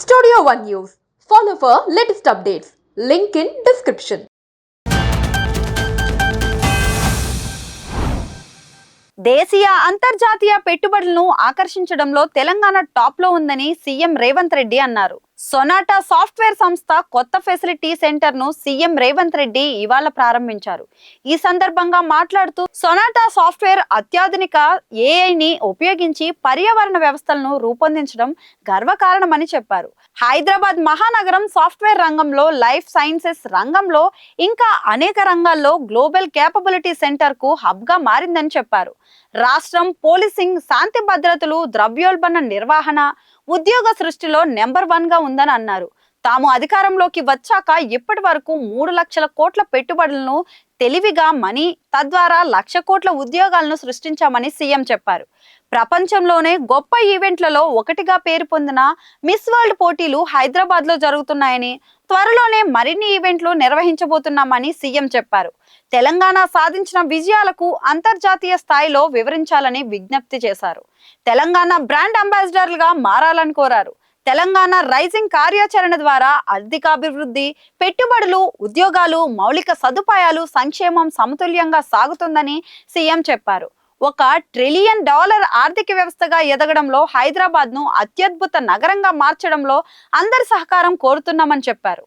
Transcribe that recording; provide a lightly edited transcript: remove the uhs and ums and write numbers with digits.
Studio One News. Follow for latest updates. Link in description. దేశీయ అంతర్జాతీయ పెట్టుబడులను ఆకర్షించడంలో Telangana top లో ఉందని సీఎం రేవంత్ రెడ్డి అన్నారు. సొనాటా సాఫ్ట్వేర్ సంస్థ కొత్త ఫెసిలిటీ సెంటర్ ను సీఎం రేవంత్ రెడ్డి ఇవాళ ప్రారంభించారు. ఈ సందర్భంగా మాట్లాడుతూ సొనాటా సాఫ్ట్వేర్ అత్యాధునిక ఏఐని ఉపయోగించి పర్యావరణ వ్యవస్థలను రూపొందించడం గర్వకారణమని చెప్పారు. హైదరాబాద్ మహానగరం సాఫ్ట్వేర్ రంగంలో, లైఫ్ సైన్సెస్ రంగంలో ఇంకా అనేక రంగాల్లో గ్లోబల్ కేపబిలిటీ సెంటర్ కు హబ్ గా మారిందని చెప్పారు. రాష్ట్రం పోలీసింగ్, శాంతి భద్రతలు, ద్రవ్యోల్బణ నిర్వహణ, ఉద్యోగ సృష్టిలో నెంబర్ 1 గా ఉందని అన్నారు. తాము అధికారంలోకి వచ్చాక ఇప్పటి వరకు 3 లక్షల కోట్ల పెట్టుబడులను తెలివిగా మనీ, తద్వారా 1,00,000 కోట్ల ఉద్యోగాలను సృష్టించామని సీఎం చెప్పారు. ప్రపంచంలోనే గొప్ప ఈవెంట్లలో ఒకటిగా పేరు పొందిన మిస్ వరల్డ్ పోటీలు హైదరాబాద్ లో జరుగుతున్నాయని, త్వరలోనే మరిన్ని ఈవెంట్లు నిర్వహించబోతున్నామని సీఎం చెప్పారు. తెలంగాణ సాధించిన విజయాలకు అంతర్జాతీయ స్థాయిలో వివరించాలని విజ్ఞప్తి చేశారు. తెలంగాణ బ్రాండ్ అంబాసిడర్లుగా మారాలని కోరారు. తెలంగాణ రైజింగ్ కార్యాచరణ ద్వారా ఆర్థికాభివృద్ధి, పెట్టుబడులు, ఉద్యోగాలు, మౌలిక సదుపాయాలు, సంక్షేమం సమతుల్యంగా సాగుతుందని సీఎం చెప్పారు. $1 ట్రిలియన్ ఆర్థిక వ్యవస్థగా ఎదగడంలో, హైదరాబాద్ ను అత్యద్భుత నగరంగా మార్చడంలో అందరి సహకారం కోరుతున్నామని చెప్పారు.